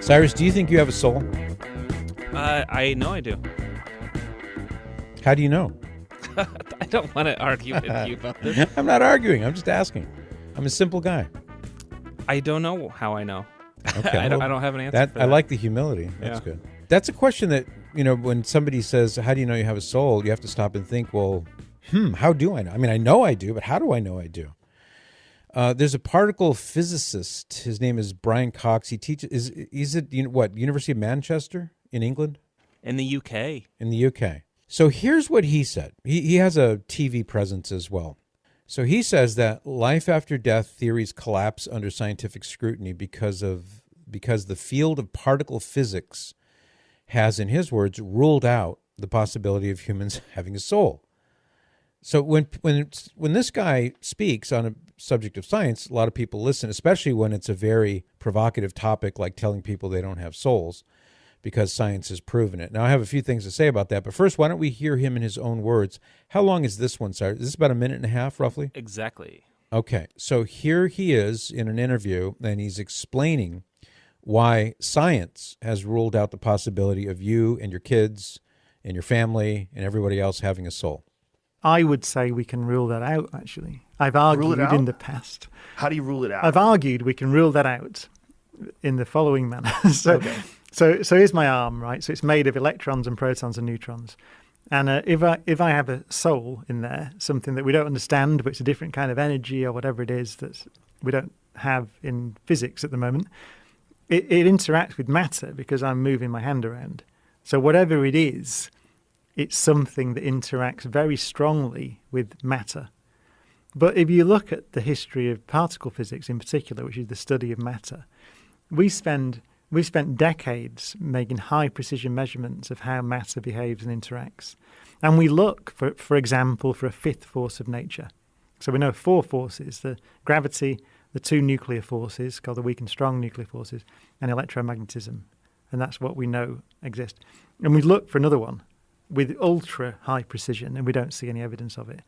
Cyrus, do you think you have a soul? I know I do. How do you know? I don't want to argue with you about this. I'm not arguing. I'm just asking. I'm a simple guy. I don't know how I know. Okay, I don't have an answer for that. I like the humility. That's good. That's a question that, when somebody says, how do you know you have a soul? You have to stop and think, well, how do I know? I mean, I know I do, but how do I know I do? There's a particle physicist. His name is Professor Cox. He teaches, he's at, University of Manchester in England? In the UK. In the UK. So here's what he said. He has a TV presence as well. So he says that life after death theories collapse under scientific scrutiny because the field of particle physics has, in his words, ruled out the possibility of humans having a soul. So when this guy speaks on a subject of science, a lot of people listen, especially when it's a very provocative topic like telling people they don't have souls, because science has proven it. Now, I have a few things to say about that, but first, why don't we hear him in his own words? How long is this one, Cyrus? Is this about a minute and a half, roughly? Exactly. Okay, so here he is in an interview, and he's explaining why science has ruled out the possibility of you and your kids and your family and everybody else having a soul. I would say we can rule that out, actually. I've argued in the past. How do you rule it out? I've argued we can rule that out in the following manner. So here's my arm, right? So it's made of electrons and protons and neutrons. And if I have a soul in there, something that we don't understand, but it's a different kind of energy or whatever it is that we don't have in physics at the moment, it interacts with matter because I'm moving my hand around. So whatever it is, it's something that interacts very strongly with matter. But if you look at the history of particle physics in particular, which is the study of matter, we've spent decades making high precision measurements of how matter behaves and interacts. And we look, for example, for a fifth force of nature. So we know four forces: the gravity, the two nuclear forces called the weak and strong nuclear forces, and electromagnetism. And that's what we know exists. And we look for another one with ultra high precision, and we don't see any evidence of it.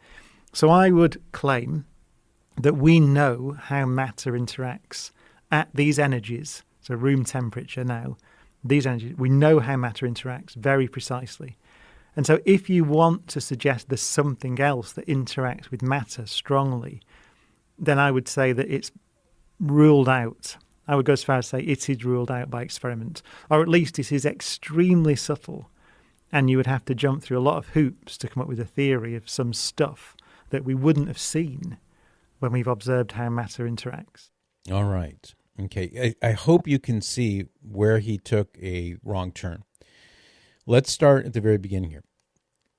So I would claim that we know how matter interacts at these energies, so room temperature now, these energies, we know how matter interacts very precisely. And so if you want to suggest there's something else that interacts with matter strongly, then I would say that it's ruled out. I would go as far as say it is ruled out by experiment, or at least it is extremely subtle. And you would have to jump through a lot of hoops to come up with a theory of some stuff that we wouldn't have seen when we've observed how matter interacts. All right. Okay. I hope you can see where he took a wrong turn. Let's start at the very beginning here.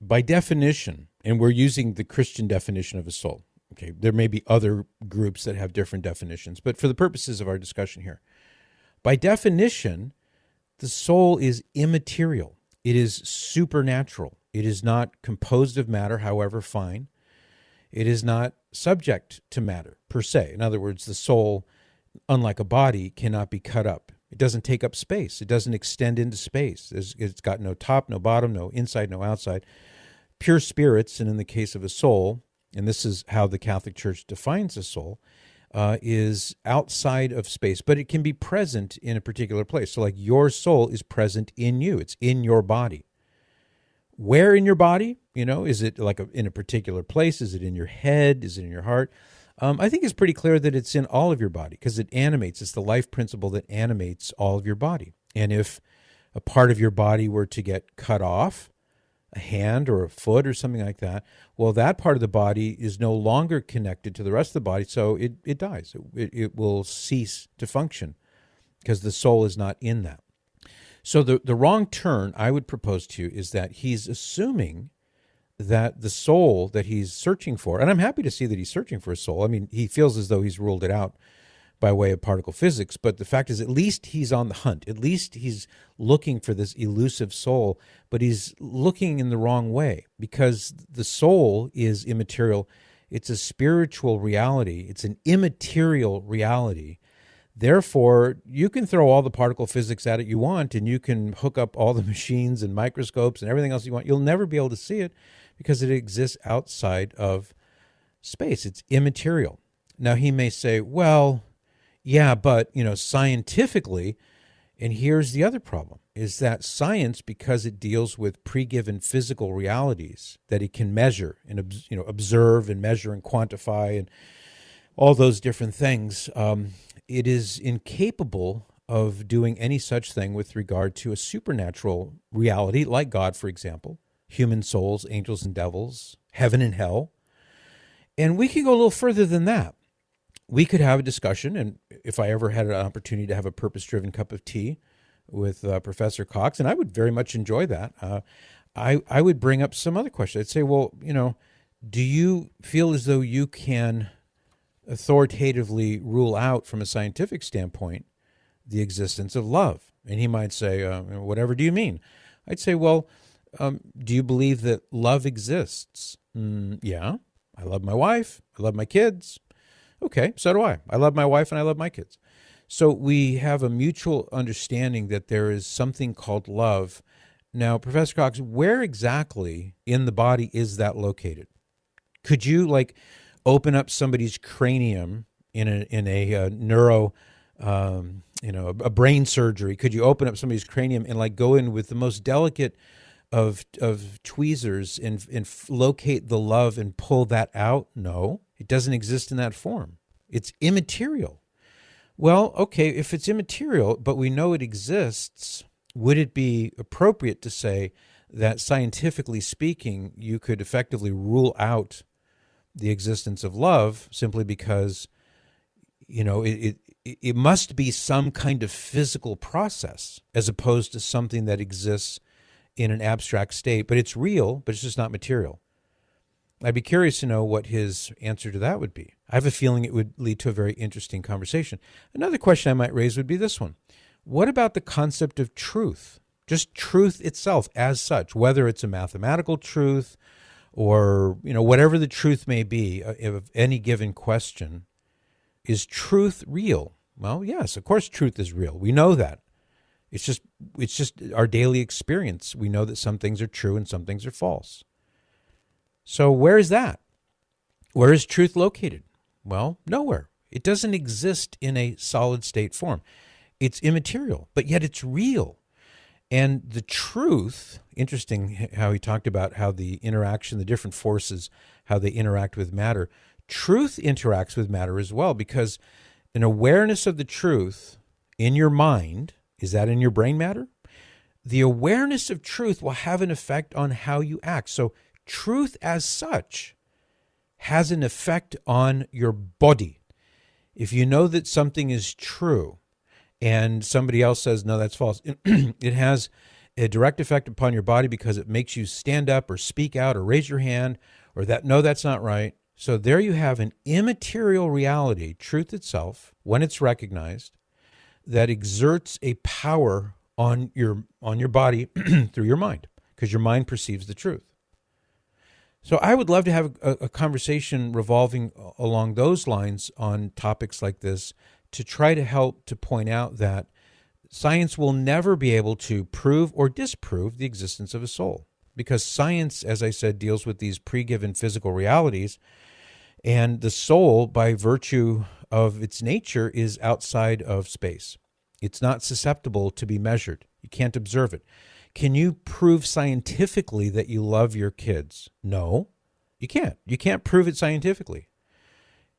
By definition, and we're using the Christian definition of a soul. Okay. There may be other groups that have different definitions, but for the purposes of our discussion here, by definition, the soul is immaterial. It is supernatural. It is not composed of matter, however fine. It is not subject to matter, per se. In other words, the soul, unlike a body, cannot be cut up. It doesn't take up space. It doesn't extend into space. It's got no top, no bottom, no inside, no outside. Pure spirits, and in the case of a soul, and this is how the Catholic Church defines a soul, is outside of space, but it can be present in a particular place. So like your soul is present in you. It's in your body. Where in your body? Is it like in a particular place? Is it in your head? Is it in your heart? I think it's pretty clear that it's in all of your body because it animates. It's the life principle that animates all of your body. And if a part of your body were to get cut off, a hand or a foot or something like that, well, that part of the body is no longer connected to the rest of the body, so it dies. It will cease to function because the soul is not in that. So the wrong turn I would propose to you is that he's assuming that the soul that he's searching for, and I'm happy to see that he's searching for a soul. I mean, he feels as though he's ruled it out by way of particle physics, but the fact is at least he's on the hunt. At least he's looking for this elusive soul, but he's looking in the wrong way because the soul is immaterial. It's a spiritual reality. It's an immaterial reality. Therefore, you can throw all the particle physics at it you want, and you can hook up all the machines and microscopes and everything else you want. You'll never be able to see it because it exists outside of space. It's immaterial. Now, he may say, well, yeah, but, scientifically, And here's the other problem, is that science, because it deals with pre-given physical realities that it can measure and observe and measure and quantify and all those different things, it is incapable of doing any such thing with regard to a supernatural reality like God, for example, human souls, angels and devils, heaven and hell. And we could go a little further than that. We could have a discussion, and if I ever had an opportunity to have a purpose-driven cup of tea with Professor Cox, and I would very much enjoy that, I would bring up some other questions. I'd say, well, do you feel as though you can authoritatively rule out from a scientific standpoint the existence of love? And he might say, whatever do you mean? I'd say, well, do you believe that love exists? Yeah, I love my wife, I love my kids. Okay, so do I. I love my wife and I love my kids. So we have a mutual understanding that there is something called love. Now, Professor Cox, where exactly in the body is that located? Could you open up somebody's cranium in a neuro, a brain surgery? Could you open up somebody's cranium and go in with the most delicate of tweezers and locate the love and pull that out? No, it doesn't exist in that form. It's immaterial. Well, okay, if it's immaterial, but we know it exists, would it be appropriate to say that scientifically speaking, you could effectively rule out the existence of love simply because, it must be some kind of physical process as opposed to something that exists in an abstract state, but it's real, but it's just not material? I'd be curious to know what his answer to that would be. I have a feeling it would lead to a very interesting conversation. Another question I might raise would be this one. What about the concept of truth? Just truth itself as such, whether it's a mathematical truth or, whatever the truth may be of any given question. Is truth real? Well, yes, of course truth is real. We know that. It's just our daily experience. We know that some things are true and some things are false. So where is that? Where is truth located? Well, nowhere. It doesn't exist in a solid state form. It's immaterial, but yet it's real. And the truth, interesting how he talked about how the interaction, the different forces, how they interact with matter. Truth interacts with matter as well, because an awareness of the truth in your mind, is that in your brain matter? The awareness of truth will have an effect on how you act. So truth as such has an effect on your body. If you know that something is true and somebody else says, no, that's false, it has a direct effect upon your body because it makes you stand up or speak out or raise your hand or that, no, that's not right. So there you have an immaterial reality, truth itself, when it's recognized, that exerts a power on your body through your mind, because your mind perceives the truth. So I would love to have a conversation revolving along those lines on topics like this to try to help to point out that science will never be able to prove or disprove the existence of a soul, because science, as I said, deals with these pre-given physical realities, and the soul, by virtue of its nature, is outside of space. It's not susceptible to be measured. You can't observe it. Can you prove scientifically that you love your kids? No, you can't. You can't prove it scientifically.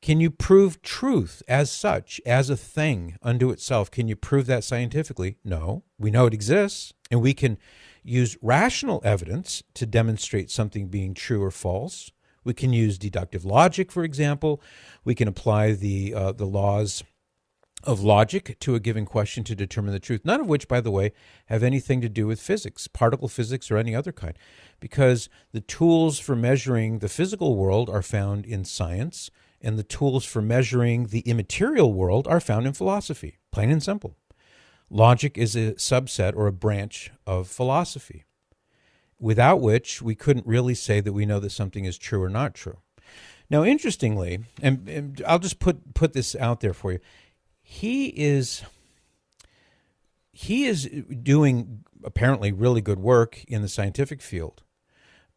Can you prove truth as such, as a thing unto itself? Can you prove that scientifically? No. We know it exists, and we can use rational evidence to demonstrate something being true or false. We can use deductive logic, for example. We can apply the laws of logic to a given question to determine the truth, none of which, by the way, have anything to do with physics, particle physics, or any other kind, because the tools for measuring the physical world are found in science, and the tools for measuring the immaterial world are found in philosophy, plain and simple. Logic is a subset or a branch of philosophy, without which we couldn't really say that we know that something is true or not true. Now, interestingly, and I'll just put this out there for you, he is doing apparently really good work in the scientific field,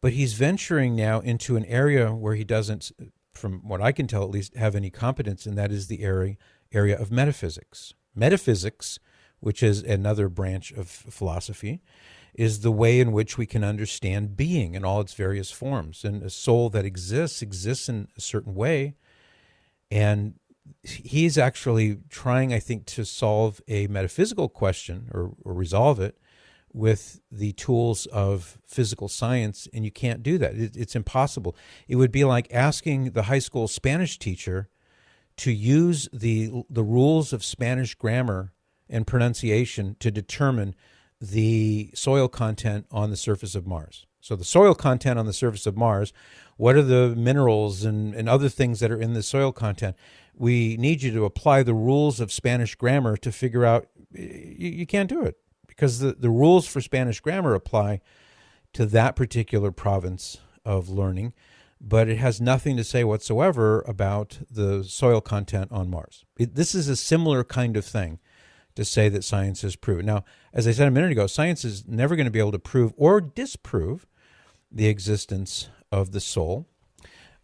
but he's venturing now into an area where he doesn't, from what I can tell at least, have any competence, and that is the area of metaphysics. Metaphysics, which is another branch of philosophy, is the way in which we can understand being in all its various forms. And a soul that exists in a certain way. And he's actually trying, I think, to solve a metaphysical question or resolve it with the tools of physical science, and you can't do that. It's impossible. It would be like asking the high school Spanish teacher to use the rules of Spanish grammar and pronunciation to determine the soil content on the surface of Mars. So the soil content on the surface of Mars, what are the minerals and other things that are in the soil content? We need you to apply the rules of Spanish grammar to figure out. You can't do it because the rules for Spanish grammar apply to that particular province of learning, but it has nothing to say whatsoever about the soil content on Mars. This is a similar kind of thing to say that science has proven. Now, as I said a minute ago, science is never going to be able to prove or disprove the existence of the soul.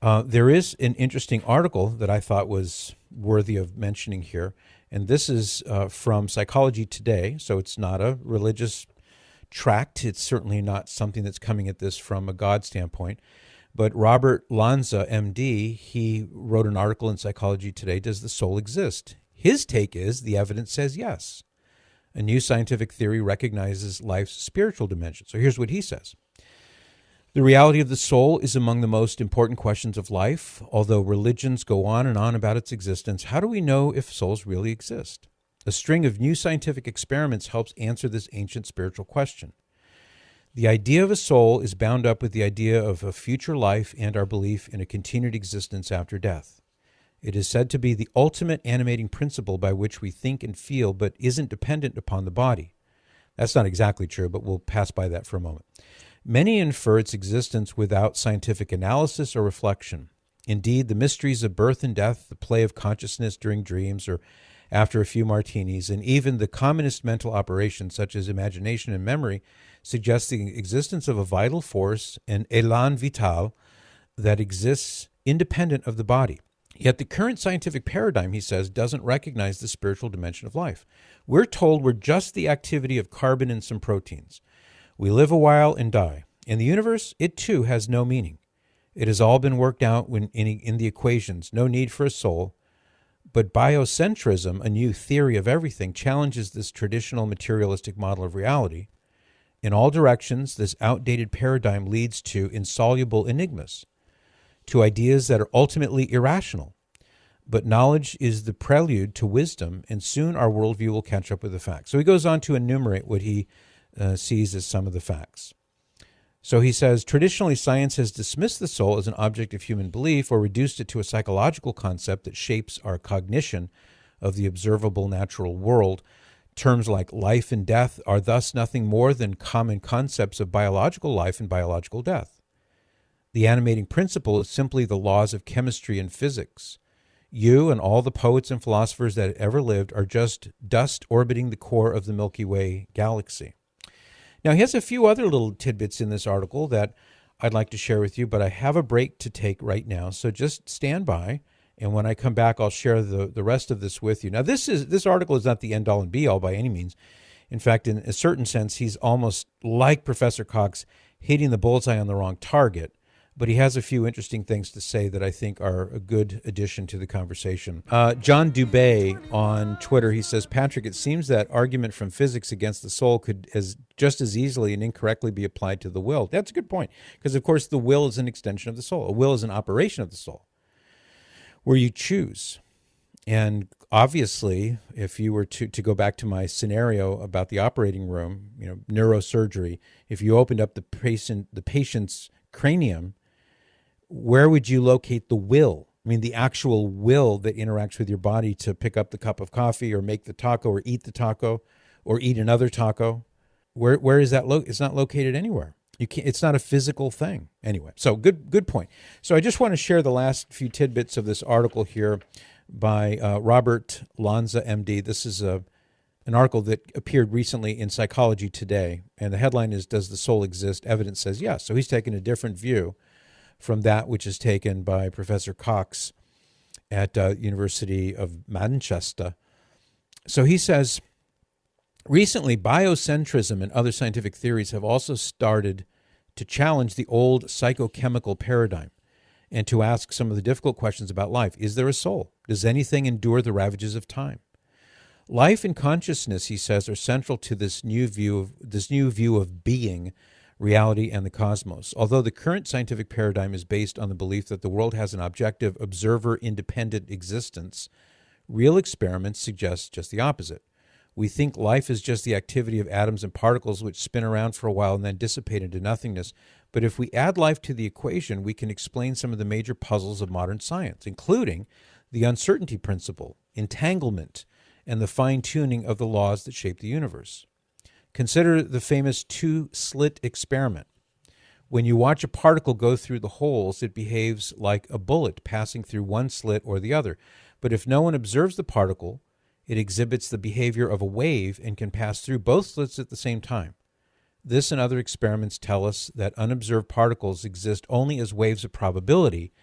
There is an interesting article that I thought was worthy of mentioning here, and this is from Psychology Today, so it's not a religious tract. It's certainly not something that's coming at this from a God standpoint. But Robert Lanza, MD, he wrote an article in Psychology Today, Does the Soul Exist? His take is the evidence says yes. A new scientific theory recognizes life's spiritual dimension. So here's what he says. The reality of the soul is among the most important questions of life. Although religions go on and on about its existence, how do we know if souls really exist? A string of new scientific experiments helps answer this ancient spiritual question. The idea of a soul is bound up with the idea of a future life and our belief in a continued existence after death. It is said to be the ultimate animating principle by which we think and feel, but isn't dependent upon the body. That's not exactly true, but we'll pass by that for a moment. Many infer its existence without scientific analysis or reflection. Indeed, the mysteries of birth and death, the play of consciousness during dreams or after a few martinis, and even the commonest mental operations such as imagination and memory suggest the existence of a vital force, an élan vital, that exists independent of the body. Yet the current scientific paradigm, he says, doesn't recognize the spiritual dimension of life. We're told we're just the activity of carbon and some proteins. We live a while and die. In the universe, it too has no meaning. It has all been worked out in the equations, no need for a soul. But biocentrism, a new theory of everything, challenges this traditional materialistic model of reality. In all directions, this outdated paradigm leads to insoluble enigmas, to ideas that are ultimately irrational. But knowledge is the prelude to wisdom, and soon our worldview will catch up with the facts. So he goes on to enumerate what he sees as some of the facts. So he says, traditionally, science has dismissed the soul as an object of human belief or reduced it to a psychological concept that shapes our cognition of the observable natural world. Terms like life and death are thus nothing more than common concepts of biological life and biological death. The animating principle is simply the laws of chemistry and physics. You and all the poets and philosophers that ever lived are just dust orbiting the core of the Milky Way galaxy. Now, he has a few other little tidbits in this article that I'd like to share with you, but I have a break to take right now, so just stand by, and when I come back, I'll share the rest of this with you. Now, this article is not the end-all and be-all by any means. In fact, in a certain sense, he's almost like Professor Cox hitting the bullseye on the wrong target, but he has a few interesting things to say that I think are a good addition to the conversation. John Dubay on Twitter, he says, Patrick, it seems that argument from physics against the soul could just as easily and incorrectly be applied to the will. That's a good point, because, of course, the will is an extension of the soul. A will is an operation of the soul, where you choose. And obviously, if you were to go back to my scenario about the operating room, neurosurgery, if you opened up the patient's cranium, where would you locate the will? I mean, the actual will that interacts with your body to pick up the cup of coffee or make the taco or eat the taco or eat another taco. Where is that? It's not located anywhere. You can't. It's not a physical thing. Anyway, so good point. So I just want to share the last few tidbits of this article here by Robert Lanza, MD. This is an article that appeared recently in Psychology Today, and the headline is, Does the Soul Exist? Evidence says yes. So he's taken a different view from that which is taken by Professor Cox at University of Manchester. So he says, Recently, biocentrism and other scientific theories have also started to challenge the old psychochemical paradigm and to ask some of the difficult questions about life. Is there a soul? Does anything endure the ravages of time? Life and consciousness, he says, are central to this new view of being, reality, and the cosmos. Although the current scientific paradigm is based on the belief that the world has an objective, observer-independent existence, real experiments suggest just the opposite. We think life is just the activity of atoms and particles which spin around for a while and then dissipate into nothingness. But if we add life to the equation, we can explain some of the major puzzles of modern science, including the uncertainty principle, entanglement, and the fine-tuning of the laws that shape the universe. Consider the famous two-slit experiment. When you watch a particle go through the holes, it behaves like a bullet passing through one slit or the other. But if no one observes the particle, it exhibits the behavior of a wave and can pass through both slits at the same time. This and other experiments tell us that unobserved particles exist only as waves of probability,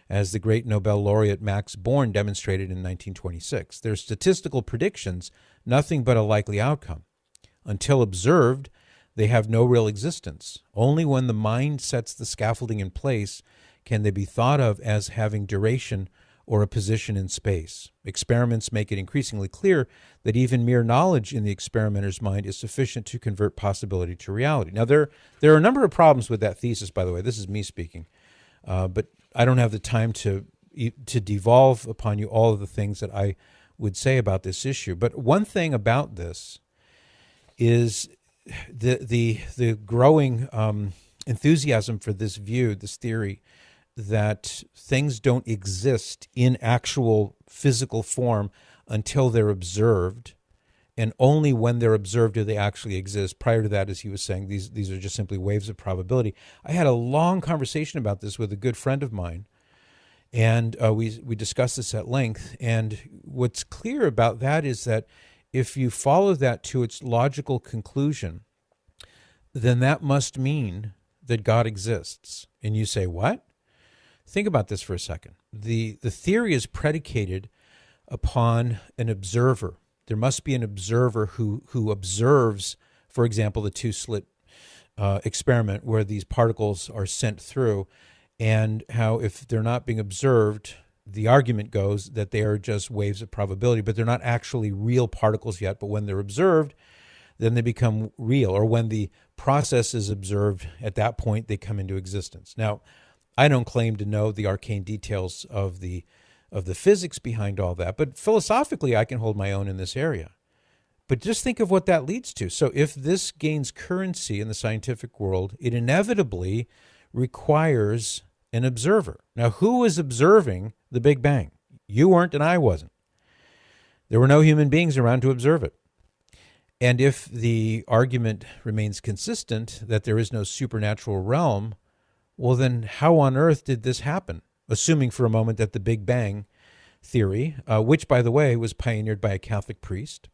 as the great Nobel laureate Max Born demonstrated in 1926. They're statistical predictions, nothing but a likely outcome. Until observed, they have no real existence. Only when the mind sets the scaffolding in place can they be thought of as having duration or a position in space. Experiments make it increasingly clear that even mere knowledge in the experimenter's mind is sufficient to convert possibility to reality. Now, there are a number of problems with that thesis, by the way. This is me speaking. But I don't have the time to devolve upon you all of the things that I would say about this issue. But one thing about this is the growing enthusiasm for this view, this theory, that things don't exist in actual physical form until they're observed, and only when they're observed do they actually exist. Prior to that, as he was saying, these are just simply waves of probability. I had a long conversation about this with a good friend of mine, and we discussed this at length. And what's clear about that is that if you follow that to its logical conclusion, then that must mean that God exists. And you say, what? Think about this for a second. The theory is predicated upon an observer. There must be an observer who observes, for example, the two-slit experiment where these particles are sent through, and how if they're not being observed, the argument goes that they are just waves of probability, but they're not actually real particles yet. But when they're observed, then they become real, or when the process is observed, at that point they come into existence. Now, I don't claim to know the arcane details of the physics behind all that, but philosophically I can hold my own in this area. But just think of what that leads to. So if this gains currency in the scientific world, it inevitably requires an observer. Now, who was observing the Big Bang? You weren't and I wasn't. There were no human beings around to observe it. And if the argument remains consistent that there is no supernatural realm, well, then how on earth did this happen? Assuming for a moment that the Big Bang theory, which, by the way, was pioneered by a Catholic priest,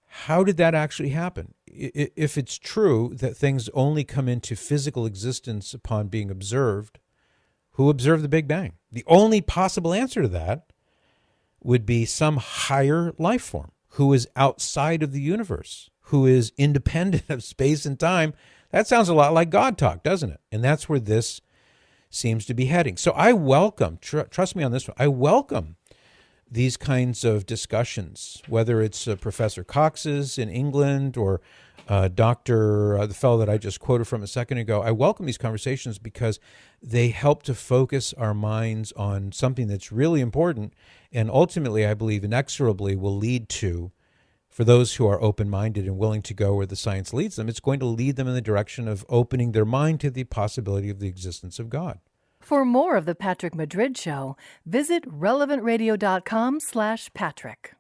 how did that actually happen? If it's true that things only come into physical existence upon being observed, who observed the Big Bang? The only possible answer to that would be some higher life form who is outside of the universe, who is independent of space and time. That sounds a lot like God talk, doesn't it? And that's where this seems to be heading. So I welcome, trust me on this one, I welcome these kinds of discussions, whether it's Professor Cox's in England or the fellow that I just quoted from a second ago. I welcome these conversations because they help to focus our minds on something that's really important and ultimately, I believe, inexorably will lead to, for those who are open-minded and willing to go where the science leads them, it's going to lead them in the direction of opening their mind to the possibility of the existence of God. For more of The Patrick Madrid Show, visit relevantradio.com/Patrick.